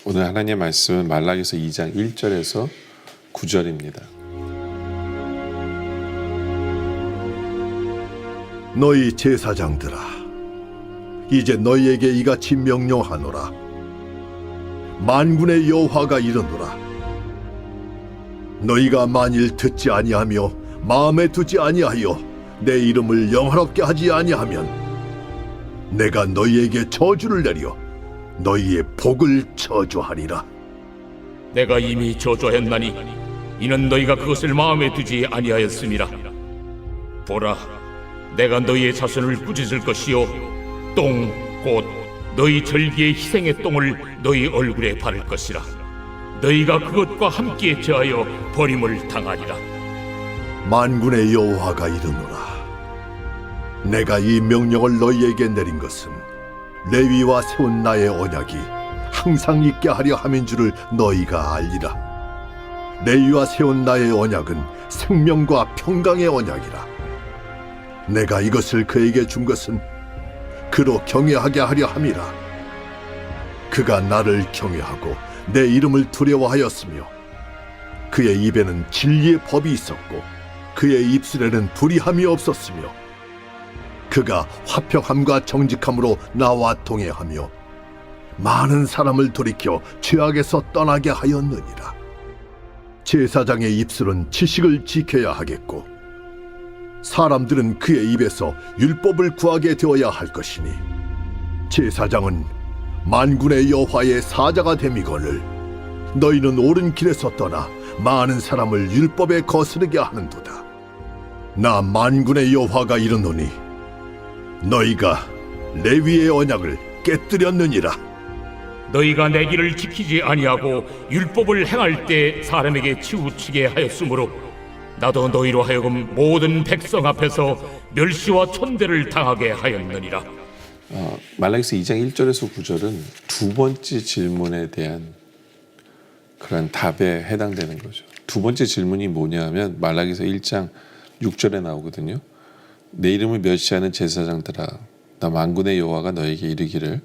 오늘 하나님의 말씀은 말라기서 2장 1절에서 9절입니다. 너희 제사장들아, 이제 너희에게 이같이 명령하노라. 만군의 여호와가 이르노라. 너희가 만일 듣지 아니하며 마음에 두지 아니하여 내 이름을 영화롭게 하지 아니하면 내가 너희에게 저주를 내려 너희의 복을 저주하리라. 내가 이미 저주하였나니 이는 너희가 그것을 마음에 두지 아니하였음이라. 보라, 내가 너희의 자손을 꾸짖을 것이요 똥 곧 너희 절기의 희생의 똥을 너희 얼굴에 바를 것이라. 너희가 그것과 함께 저하여 버림을 당하리라. 만군의 여호와가 이르노라. 내가 이 명령을 너희에게 내린 것은 레위와 세운 나의 언약이 항상 있게 하려 함인 줄을 너희가 알리라. 레위와 세운 나의 언약은 생명과 평강의 언약이라. 내가 이것을 그에게 준 것은 그로 경외하게 하려 함이라. 그가 나를 경외하고 내 이름을 두려워하였으며 그의 입에는 진리의 법이 있었고 그의 입술에는 불의함이 없었으며 그가 화평함과 정직함으로 나와 동행하며 많은 사람을 돌이켜 죄악에서 떠나게 하였느니라. 제사장의 입술은 지식을 지켜야 하겠고 사람들은 그의 입에서 율법을 구하게 되어야 할 것이니 제사장은 만군의 여호와의 사자가 됨이거늘 너희는 옳은 길에서 떠나 많은 사람을 율법에 거스르게 하는도다. 나 만군의 여호와가 이르노니 너희가 레위의 언약을 깨뜨렸느니라. 너희가 내 길을 지키지 아니하고 율법을 행할 때 사람에게 치우치게 하였으므로 나도 너희로 하여금 모든 백성 앞에서 멸시와 천대를 당하게 하였느니라. 말라기서 2장 1절에서 9절은 두 번째 질문에 대한 그런 답에 해당되는 거죠. 두 번째 질문이 뭐냐면 말라기서 1장 6절에 나오거든요. 내 이름을 멸시하는 제사장들아, 나 만군의 여호와가 너에게 이르기를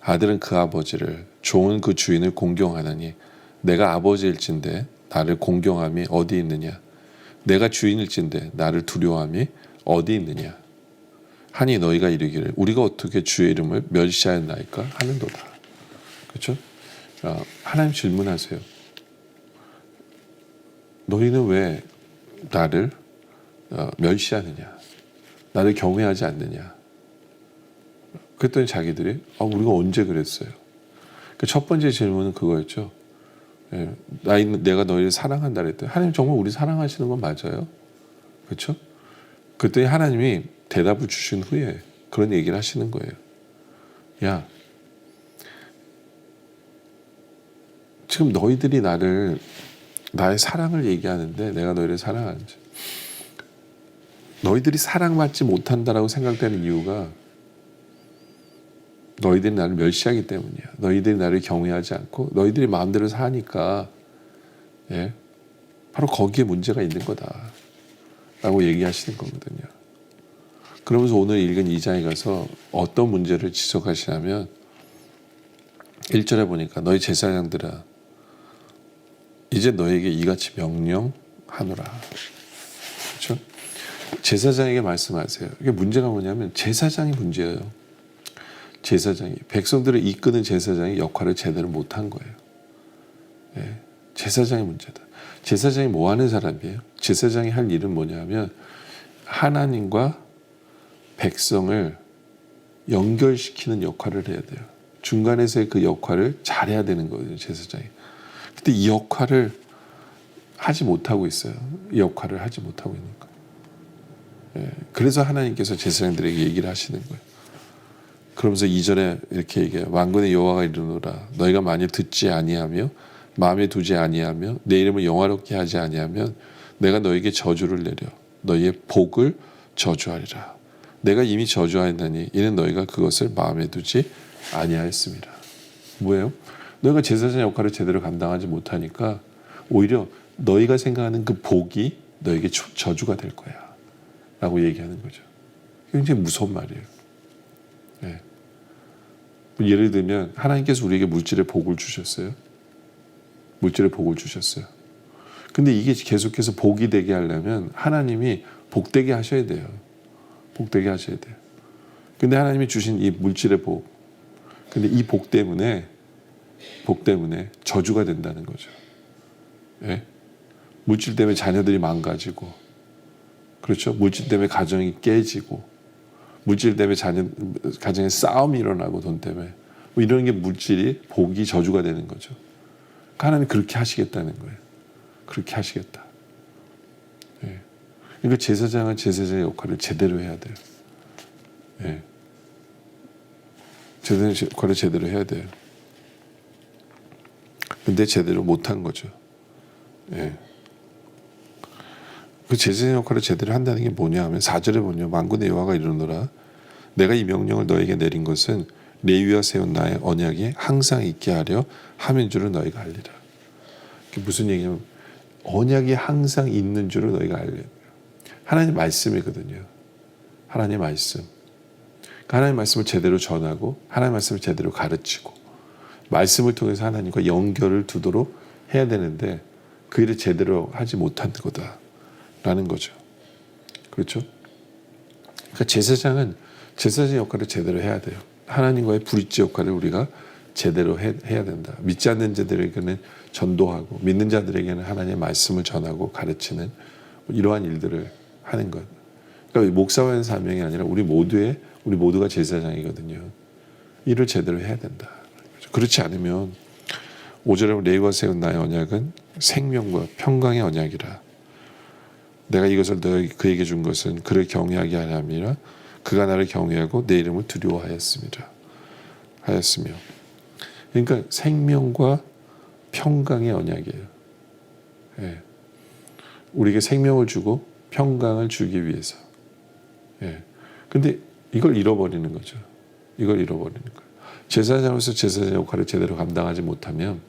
아들은 그 아버지를 종은 그 주인을 공경하나니 내가 아버지일진데 나를 공경함이 어디 있느냐? 내가 주인일진데 나를 두려워함이 어디 있느냐? 하니 너희가 이르기를 우리가 어떻게 주의 이름을 멸시하였나이까 하는도다. 그렇죠? 하나님 질문하세요. 너희는 왜 나를 멸시하느냐? 나를 경외하지 않느냐? 그랬더니 자기들이 우리가 언제 그랬어요? 첫 번째 질문은 그거였죠. 내가 너희를 사랑한다 그랬더니 하나님 정말 우리 사랑하시는 건 맞아요? 그렇죠? 그랬더니 하나님이 대답을 주신 후에 그런 얘기를 하시는 거예요. 야, 지금 너희들이 나의 사랑을 얘기하는데 내가 너희를 사랑하는지 너희들이 사랑받지 못한다라고 생각되는 이유가 너희들이 나를 멸시하기 때문이야. 너희들이 나를 경외하지 않고 너희들이 마음대로 사니까 바로 거기에 문제가 있는 거다 라고 얘기하시는 거거든요. 그러면서 오늘 읽은 2장에 가서 어떤 문제를 지적하시냐면 1절에 보니까 너희 제사장들아 이제 너에게 이같이 명령하노라. 그렇죠? 제사장에게 말씀하세요. 이게 문제가 뭐냐면 제사장이 문제예요. 제사장이 백성들을 이끄는 제사장이 역할을 제대로 못한 거예요. 제사장이 문제다. 제사장이 뭐 하는 사람이에요? 제사장이 할 일은 뭐냐면 하나님과 백성을 연결시키는 역할을 해야 돼요. 중간에서의 그 역할을 잘해야 되는 거예요, 제사장이. 근데 이 역할을 하지 못하고 있어요. 이 역할을 하지 못하고 있는 거예요. 그래서 하나님께서 제사장들에게 얘기를 하시는 거예요. 그러면서 2절에 이렇게 얘기해요. 만군의 여호와가 이르노라 너희가 만일 듣지 아니하며 마음에 두지 아니하며 내 이름을 영화롭게 하지 아니하면 내가 너에게 저주를 내려 너희의 복을 저주하리라. 내가 이미 저주하였나니 이는 너희가 그것을 마음에 두지 아니하였습니다. 뭐예요? 너희가 제사장 역할을 제대로 감당하지 못하니까 오히려 너희가 생각하는 그 복이 너에게 저주가 될 거야 라고 얘기하는 거죠. 굉장히 무서운 말이에요. 예를 들면 하나님께서 우리에게 물질의 복을 주셨어요. 물질의 복을 주셨어요. 근데 이게 계속해서 복이 되게 하려면 하나님이 복되게 하셔야 돼요. 복되게 하셔야 돼요. 근데 하나님이 주신 이 물질의 복, 근데 이 복 때문에 저주가 된다는 거죠. 예? 물질 때문에 자녀들이 망가지고, 그렇죠? 물질 때문에 가정이 깨지고, 물질 때문에 가정에 싸움이 일어나고, 돈 때문에 뭐 이런 게 물질이 복이 저주가 되는 거죠. 그러니까 하나님 그렇게 하시겠다는 거예요. 그렇게 하시겠다. 예. 그러니까 제사장은 제사장의 역할을 제대로 해야 돼요. 예. 제사장의 역할을 제대로 해야 돼요. 근데 제대로 못한 거죠. 예. 그 제사장 역할을 제대로 한다는 게 뭐냐 하면 4절에 보면 만군의 여호와가 이르노라 내가 이 명령을 너에게 내린 것은 레위와 세운 나의 언약이 항상 있게 하려 함인 줄을 너희가 알리라. 그게 무슨 얘기냐면 언약이 항상 있는 줄을 너희가 알려요. 하나님 말씀이거든요. 하나님 말씀. 하나님 말씀을 제대로 전하고 하나님 말씀을 제대로 가르치고 말씀을 통해서 하나님과 연결을 두도록 해야 되는데 그 일을 제대로 하지 못한 거다라는 거죠. 그렇죠? 그러니까 제사장은 제사장의 역할을 제대로 해야 돼요. 하나님과의 브릿지 역할을 우리가 제대로 해야 된다. 믿지 않는 자들에게는 전도하고 믿는 자들에게는 하나님의 말씀을 전하고 가르치는 이러한 일들을 하는 것. 그러니까 목사와의 사명이 아니라 우리 모두가 제사장이거든요. 일을 제대로 해야 된다. 그렇지 않으면 5절에 레위와 세운 나의 언약은 생명과 평강의 언약이라. 내가 이것을 그에게 준 것은 그를 경외하게 하려 함이라. 그가 나를 경외하고 내 이름을 두려워하였으며. 그러니까 생명과 평강의 언약이에요. 예. 우리에게 생명을 주고 평강을 주기 위해서. 예. 근데 이걸 잃어버리는 거죠. 이걸 잃어버리는 거예요. 제사장으로서 제사장 역할을 제대로 감당하지 못하면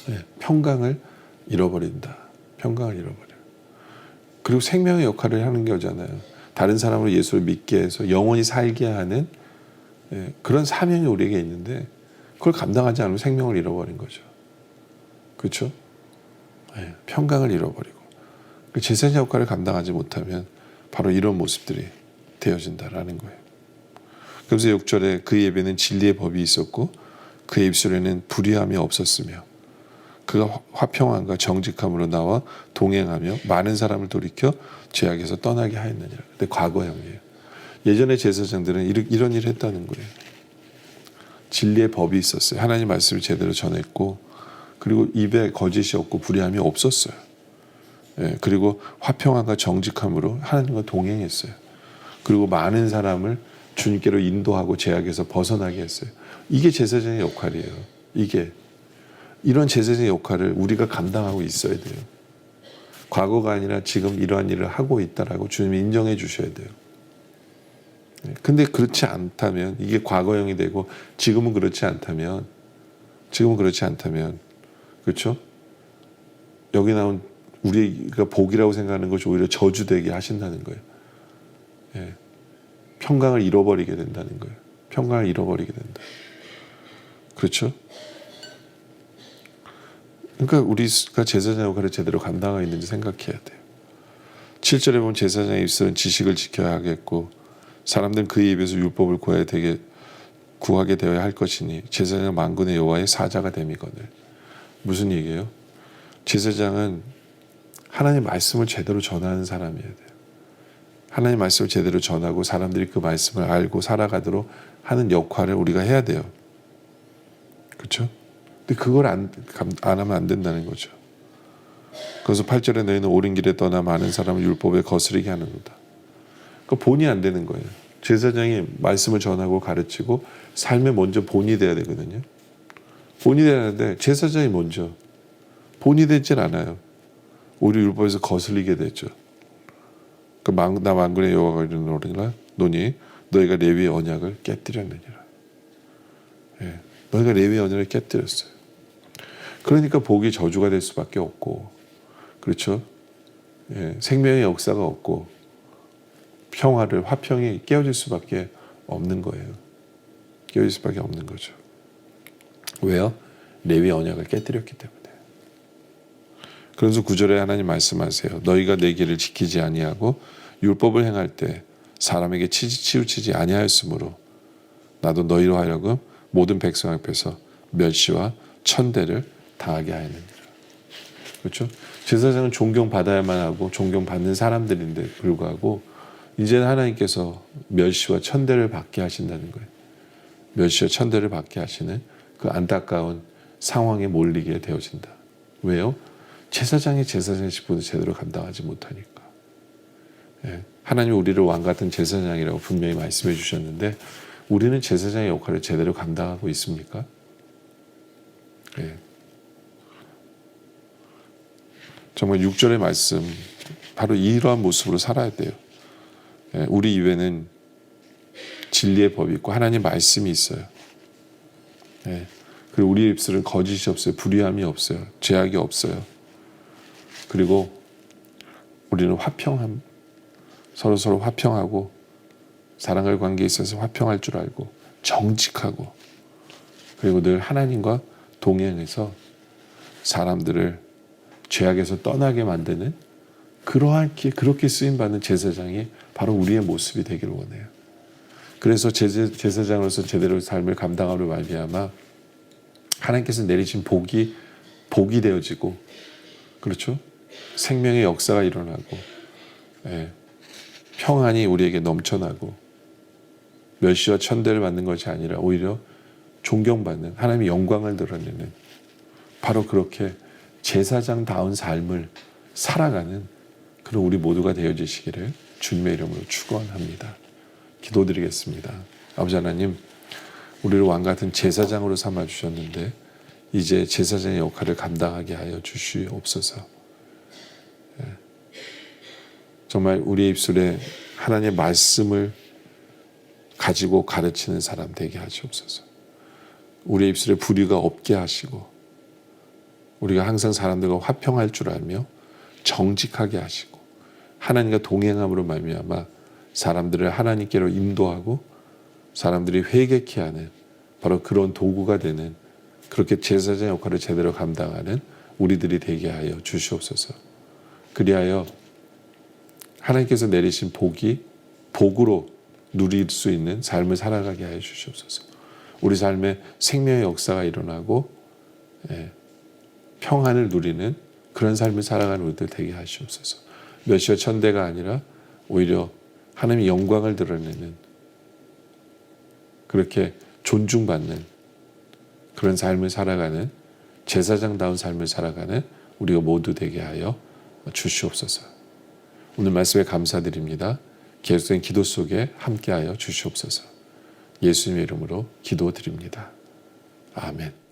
예, 평강을 잃어버린다. 평강을 잃어버려. 그리고 생명의 역할을 하는 게 오잖아요. 다른 사람으로 예수를 믿게 해서 영원히 살게 하는 예, 그런 사명이 우리에게 있는데 그걸 감당하지 않으면 생명을 잃어버린 거죠. 그렇죠? 예, 평강을 잃어버리고 그 제사장 역할을 감당하지 못하면 바로 이런 모습들이 되어진다라는 거예요. 그래서 6절에 그의 입에는 진리의 법이 있었고 그의 입술에는 불의함이 없었으며 그가 화평함과 정직함으로 나와 동행하며 많은 사람을 돌이켜 죄악에서 떠나게 하였느니라. 근데 과거형이에요. 예전에 제사장들은 이런 일을 했다는 거예요. 진리의 법이 있었어요. 하나님 말씀을 제대로 전했고 그리고 입에 거짓이 없고 불의함이 없었어요. 예, 그리고 화평함과 정직함으로 하나님과 동행했어요. 그리고 많은 사람을 주님께로 인도하고 죄악에서 벗어나게 했어요. 이게 제사장의 역할이에요. 이런 제사장의 역할을 우리가 감당하고 있어야 돼요. 과거가 아니라 지금 이러한 일을 하고 있다라고 주님이 인정해 주셔야 돼요. 근데 그렇지 않다면 이게 과거형이 되고 지금은 그렇지 않다면 그렇죠? 여기 나온 우리가 복이라고 생각하는 것이 오히려 저주되게 하신다는 거예요. 예. 평강을 잃어버리게 된다는 거예요. 평강을 잃어버리게 된다. 그렇죠? 그러니까 우리가 제사장 역할을 제대로 감당하고 있는지 생각해야 돼요. 7절에 보면 제사장의 입술은 지식을 지켜야 하겠고 사람들은 그의 입에서 율법을 구하게 되어야 할 것이니 제사장은 만군의 여호와의 사자가 됨이거늘. 무슨 얘기예요? 제사장은 하나님의 말씀을 제대로 전하는 사람이어야 돼요. 하나님의 말씀을 제대로 전하고 사람들이 그 말씀을 알고 살아가도록 하는 역할을 우리가 해야 돼요. 그렇죠? 근데 그걸 안 하면 안 된다는 거죠. 그래서 8절에 너희는 옳은 길에 떠나 많은 사람을 율법에 거스르게 하는도다. 그러니까 본이 안 되는 거예요. 제사장이 말씀을 전하고 가르치고 삶에 먼저 본이 돼야 되거든요. 본이 되는데 제사장이 먼저 본이 되질 않아요. 오히려 율법에서 거슬리게 되죠. 나 만군의 여호와가 이르노라 노니 너희가 레위의 언약을 깨뜨렸느니라. 예, 너희가 레위의 언약을 깨뜨렸어요. 그러니까 복이 저주가 될 수밖에 없고, 그렇죠? 예, 생명의 역사가 없고 화평이 깨어질 수밖에 없는 거예요. 깨어질 수밖에 없는 거죠. 왜요? 레위 언약을 깨뜨렸기 때문에. 그래서 9절에 하나님 말씀하세요. 너희가 내 길을 지키지 아니하고 율법을 행할 때 사람에게 치우치지 아니하였으므로 나도 너희로 하여금 모든 백성 앞에서 멸시와 천대를 당하게 하였느니라. 그렇죠? 제사장은 존경받아야만 하고 존경받는 사람들인데 불구하고 이제는 하나님께서 멸시와 천대를 받게 하신다는 거예요. 멸시와 천대를 받게 하시는 그 안타까운 상황에 몰리게 되어진다. 왜요? 제사장이 제사장의 직분을 제대로 감당하지 못하니까. 예. 하나님이 우리를 왕 같은 제사장이라고 분명히 말씀해 주셨는데 우리는 제사장의 역할을 제대로 감당하고 있습니까? 예. 정말 6절의 말씀 바로 이러한 모습으로 살아야 돼요. 예. 우리 입에는 진리의 법이 있고 하나님 말씀이 있어요. 예. 그리고 우리 입술은 거짓이 없어요. 불의함이 없어요. 죄악이 없어요. 그리고 우리는 화평함, 서로 화평하고 사랑할 관계에 있어서 화평할 줄 알고 정직하고 그리고 늘 하나님과 동행해서 사람들을 죄악에서 떠나게 만드는 그렇게 쓰임받는 제사장이 바로 우리의 모습이 되기를 원해요. 그래서 제사장으로서 제대로 삶을 감당함으로 말미암아 하나님께서 내리신 복이 되어지고 그렇죠? 생명의 역사가 일어나고 예, 평안이 우리에게 넘쳐나고 멸시와 천대를 받는 것이 아니라 오히려 존경받는 하나님의 영광을 드러내는 바로 그렇게 제사장다운 삶을 살아가는 그런 우리 모두가 되어지시기를 주님의 이름으로 축원합니다. 기도드리겠습니다. 아버지 하나님, 우리를 왕같은 제사장으로 삼아주셨는데 이제 제사장의 역할을 감당하게 하여 주시옵소서. 정말 우리의 입술에 하나님의 말씀을 가지고 가르치는 사람 되게 하시옵소서. 우리의 입술에 불의가 없게 하시고 우리가 항상 사람들과 화평할 줄 알며 정직하게 하시고 하나님과 동행함으로 말미암아 사람들을 하나님께로 인도하고 사람들이 회개케 하는 바로 그런 도구가 되는 그렇게 제사장 역할을 제대로 감당하는 우리들이 되게 하여 주시옵소서. 그리하여 하나님께서 내리신 복으로 누릴 수 있는 삶을 살아가게 하여 주시옵소서. 우리 삶에 생명의 역사가 일어나고 평안을 누리는 그런 삶을 살아가는 우리들 되게 하시옵소서. 멸시와 천대가 아니라 오히려 하나님의 영광을 드러내는 그렇게 존중받는 그런 삶을 살아가는 제사장다운 삶을 살아가는 우리가 모두 되게 하여 주시옵소서. 오늘 말씀에 감사드립니다. 계속된 기도 속에 함께하여 주시옵소서. 예수님의 이름으로 기도드립니다. 아멘.